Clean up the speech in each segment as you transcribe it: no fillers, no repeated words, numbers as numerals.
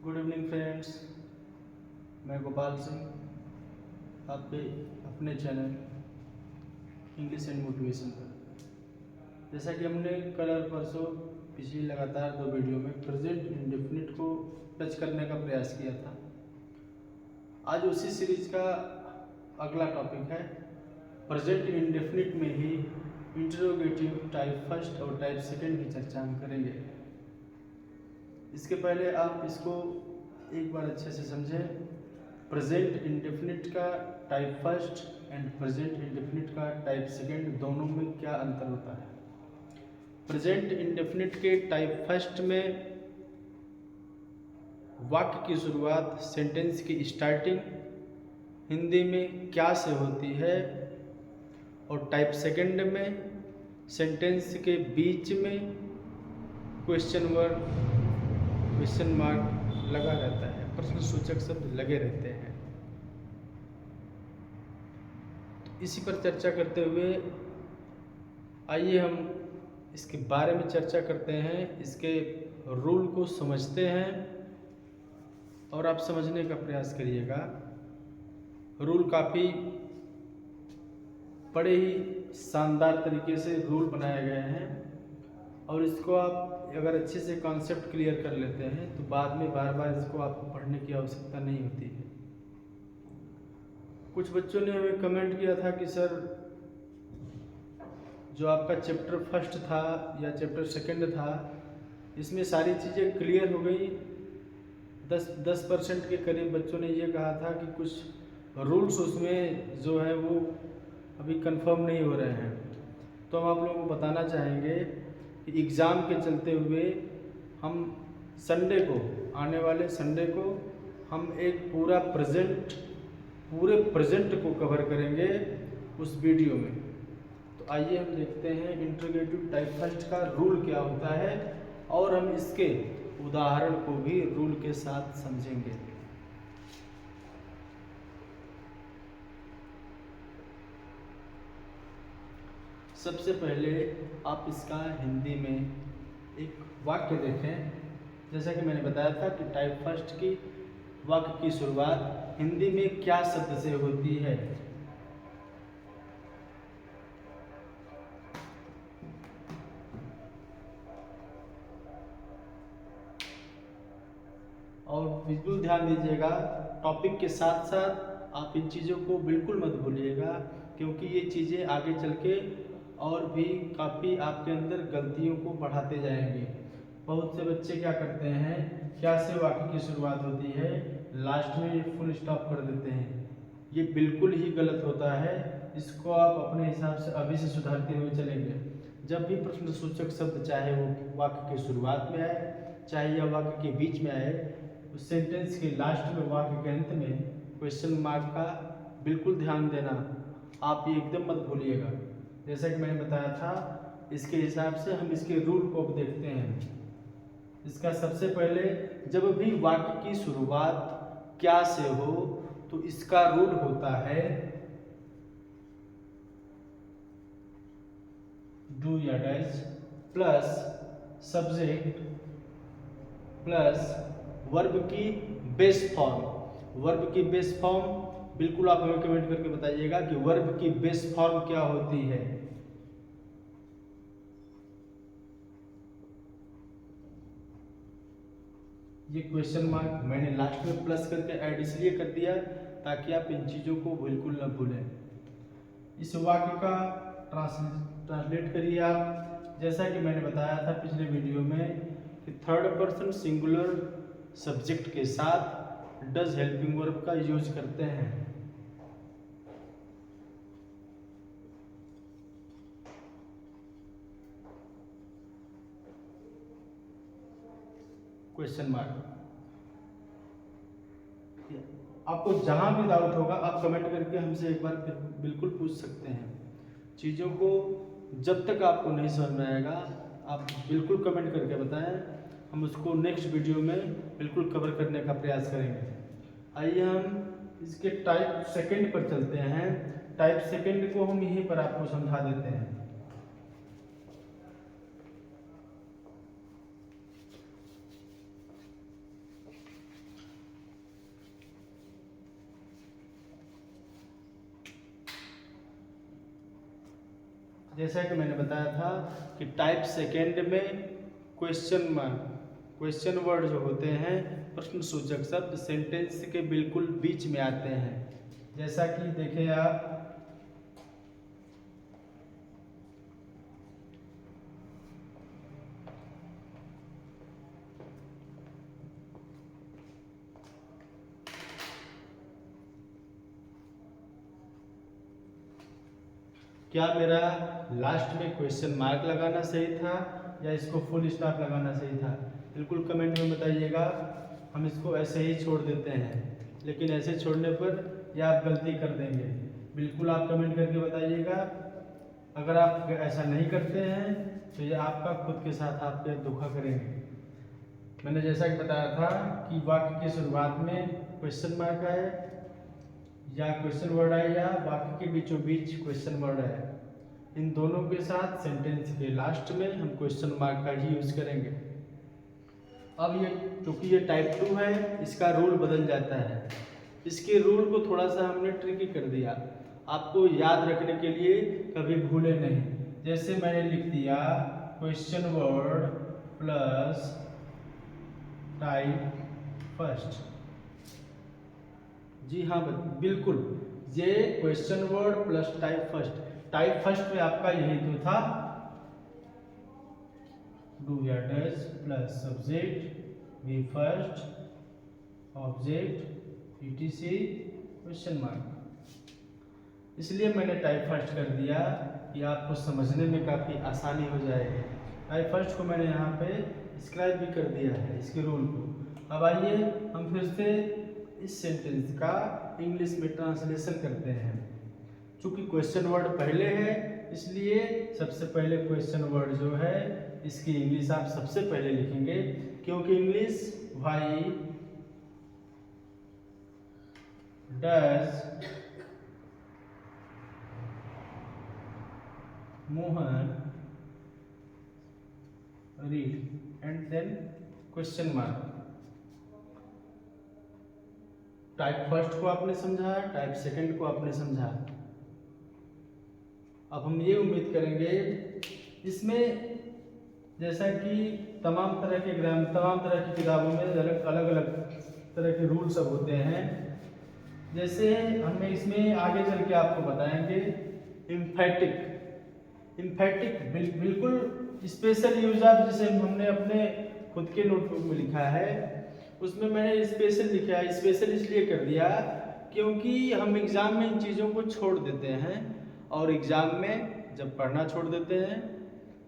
Good evening friends, मैं गोपाल सिंह आपके अपने चैनल इंग्लिश एंड मोटिवेशन पर। जैसा कि हमने कल और परसों पिछली लगातार 2 वीडियो में प्रेजेंट इंडेफिनिट को टच करने का प्रयास किया था। आज उसी सीरीज का अगला टॉपिक है प्रेजेंट इंडेफिनिट में ही इंटरोगेटिव टाइप फर्स्ट और टाइप सेकंड की चर्चा हम करेंगे। इसके पहले आप इसको एक बार अच्छे से समझें। प्रेजेंट इंडेफिनिट का type first and present indefinite का टाइप सेकंड दोनों में क्या अंतर होता है। प्रेजेंट इंडेफिनिट के टाइप फर्स्ट में वाक्य की शुरुआत, सेंटेंस की स्टार्टिंग हिंदी में क्या से होती है, और टाइप सेकंड में सेंटेंस के बीच में क्वेश्चन मार्क लगा रहता है, प्रश्न सूचक शब्द लगे रहते हैं। तो इसी पर चर्चा करते हुए आइए हम इसके बारे में चर्चा करते हैं, इसके रूल को समझते हैं और आप समझने का प्रयास करिएगा। रूल काफ़ी बड़े ही शानदार तरीके से रूल बनाए गए हैं और इसको आप अगर अच्छे से कॉन्सेप्ट क्लियर कर लेते हैं तो बाद में बार बार इसको आपको पढ़ने की आवश्यकता नहीं होती है। कुछ बच्चों ने हमें कमेंट किया था कि सर जो आपका चैप्टर फर्स्ट था या चैप्टर सेकंड था, इसमें सारी चीज़ें क्लियर हो गई। 10% के करीब बच्चों ने ये कहा था कि कुछ रूल्स उसमें जो है वो अभी कंफर्म नहीं हो रहे हैं। तो हम आप लोगों को बताना चाहेंगे कि एग्ज़ाम के चलते हुए हम संडे को, आने वाले संडे को हम एक पूरे प्रेजेंट को कवर करेंगे उस वीडियो में। तो आइए हम देखते हैं इंटरोगेटिव टाइप फर्स्ट का रूल क्या होता है और हम इसके उदाहरण को भी रूल के साथ समझेंगे। सबसे पहले आप इसका हिंदी में एक वाक्य देखें। जैसा कि मैंने बताया था कि टाइप फर्स्ट की वाक्य की शुरुआत हिंदी में क्या शब्द से होती है। और बिल्कुल ध्यान दीजिएगा, टॉपिक के साथ साथ आप इन चीज़ों को बिल्कुल मत भूलिएगा, क्योंकि ये चीज़ें आगे चल के और भी काफ़ी आपके अंदर गलतियों को बढ़ाते जाएंगे। बहुत से बच्चे क्या करते हैं, क्या से वाक्य की शुरुआत होती है, लास्ट में फुल स्टॉप कर देते हैं। ये बिल्कुल ही गलत होता है। इसको आप अपने हिसाब से अभी से सुधारते हुए चलेंगे। जब भी प्रश्न सूचक शब्द, चाहे वो वाक्य की शुरुआत में आए, चाहे या वाक्य के बीच में आए, उस सेंटेंस के लास्ट में, वाक्य के अंत में क्वेश्चन मार्क का बिल्कुल ध्यान देना आप ये एकदम मत भूलिएगा। जैसा कि मैंने बताया था, इसके हिसाब से हम इसके रूल को अब देखते हैं। इसका सबसे पहले, जब भी वाक्य की शुरुआत क्या से हो तो इसका रूल होता है डू या dash plus subject plus verb की बेस फॉर्म। वर्ब की बेस फॉर्म बिल्कुल आप हमें कमेंट करके बताइएगा कि वर्ब की बेस फॉर्म क्या होती है। ये क्वेश्चन मार्क मैंने लास्ट में प्लस करके ऐड इसलिए कर दिया ताकि आप इन चीज़ों को बिल्कुल न भूलें। इस वाक्य का ट्रांसलेट करिए आप। जैसा कि मैंने बताया था पिछले वीडियो में कि थर्ड पर्सन सिंगुलर सब्जेक्ट के साथ डज हेल्पिंग वर्ब का यूज करते हैं। Question mark. आपको जहां भी डाउट होगा आप कमेंट करके हमसे एक बार बिल्कुल पूछ सकते हैं। चीज़ों को जब तक आपको नहीं समझ में आएगा आप बिल्कुल कमेंट करके बताएं, हम उसको नेक्स्ट वीडियो में बिल्कुल कवर करने का प्रयास करेंगे। आइए हम इसके टाइप सेकंड पर चलते हैं। टाइप सेकंड को हम यहीं पर आपको समझा देते हैं। जैसा कि मैंने बताया था कि टाइप सेकेंड में क्वेश्चन मार्क, क्वेश्चन वर्ड जो होते हैं, प्रश्न सूचक शब्द सेंटेंस के बिल्कुल बीच में आते हैं। जैसा कि देखें आप, क्या मेरा लास्ट में क्वेश्चन मार्क लगाना सही था या इसको फुल स्टॉप लगाना सही था? बिल्कुल कमेंट में बताइएगा। हम इसको ऐसे ही छोड़ देते हैं, लेकिन ऐसे छोड़ने पर यह आप गलती कर देंगे। बिल्कुल आप कमेंट करके बताइएगा। अगर आप ऐसा नहीं करते हैं तो ये आपका खुद के साथ आपके धोखा करेंगे। मैंने जैसा कि बताया था कि वाक्य की शुरुआत में क्वेश्चन मार्क आए या क्वेश्चन वर्ड आए या वाक्य के बीचों बीच क्वेश्चन वर्ड आए, इन दोनों के साथ सेंटेंस के लास्ट में हम क्वेश्चन मार्क का ही यूज करेंगे। अब ये क्योंकि ये टाइप 2 है, इसका रूल बदल जाता है। इसके रूल को थोड़ा सा हमने ट्रिकी कर दिया, आपको याद रखने के लिए कभी भूले नहीं। जैसे मैंने लिख दिया question word plus type first. जी हाँ बिल्कुल, ये question word plus type first. Type first में आपका यही तो था, डू या does plus subject V first object etc question mark. इसलिए मैंने टाइप फर्स्ट कर दिया कि आपको समझने में काफ़ी आसानी हो जाएगी। टाइप फर्स्ट को मैंने यहाँ पे स्क्राइब भी कर दिया है इसके रूल को। अब आइए हम फिर से इस सेंटेंस का इंग्लिश में ट्रांसलेशन करते हैं। चूंकि क्वेश्चन वर्ड पहले है, इसलिए सबसे पहले क्वेश्चन वर्ड जो है इसकी इंग्लिश आप सबसे पहले लिखेंगे, क्योंकि English why does Mohan read and then question mark. Type first को आपने समझा, टाइप सेकंड को आपने समझा। अब हम ये उम्मीद करेंगे इसमें, जैसा कि तमाम तरह की किताबों में अलग अलग तरह के रूल सब होते हैं, जैसे हमें इसमें आगे चल के आपको बताएंगे इम्फेटिक बिल्कुल स्पेशल यूज ऑफ, जिसे हमने अपने खुद के नोटबुक में लिखा है, उसमें मैंने स्पेशल लिखा है। स्पेशल इसलिए कर दिया क्योंकि हम एग्ज़ाम में इन चीज़ों को छोड़ देते हैं, और एग्ज़ाम में जब पढ़ना छोड़ देते हैं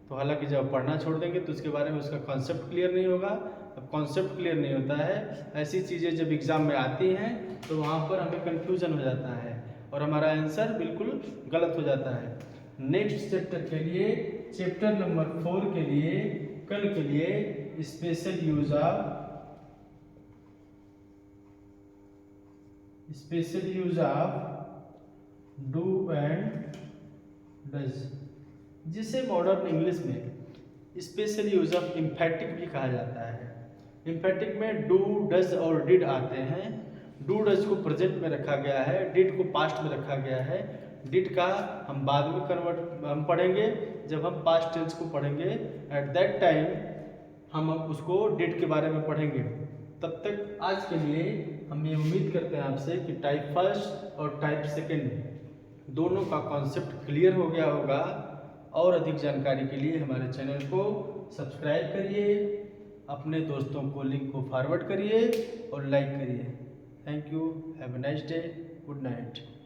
तो हालांकि जब पढ़ना छोड़ देंगे तो उसके बारे में उसका कॉन्सेप्ट क्लियर नहीं होगा। अब कॉन्सेप्ट क्लियर नहीं होता है, ऐसी चीज़ें जब एग्ज़ाम में आती हैं तो वहाँ पर हमें कन्फ्यूज़न हो जाता है और हमारा आंसर बिल्कुल गलत हो जाता है। नेक्स्ट चैप्टर के लिए, चैप्टर नंबर 4 के लिए, कल के लिए special use of do and does, जिसे मॉडर्न इंग्लिश में स्पेशल यूज ऑफ इम्फेटिक भी कहा जाता है। इम्फेटिक में डू, डज और डिड आते हैं। डू डज को प्रेजेंट में रखा गया है, डिड को पास्ट में रखा गया है। डिड का हम बाद में हम पढ़ेंगे, जब हम पास्ट टेंस को पढ़ेंगे एट दैट टाइम हम उसको डिड के बारे में पढ़ेंगे। तब तक आज के लिए हम ये उम्मीद करते हैं आपसे कि टाइप फर्स्ट और टाइप सेकेंड दोनों का कॉन्सेप्ट क्लियर हो गया होगा। और अधिक जानकारी के लिए हमारे चैनल को सब्सक्राइब करिए, अपने दोस्तों को लिंक को फॉरवर्ड करिए और लाइक करिए। Thank you, have a nice day, good night.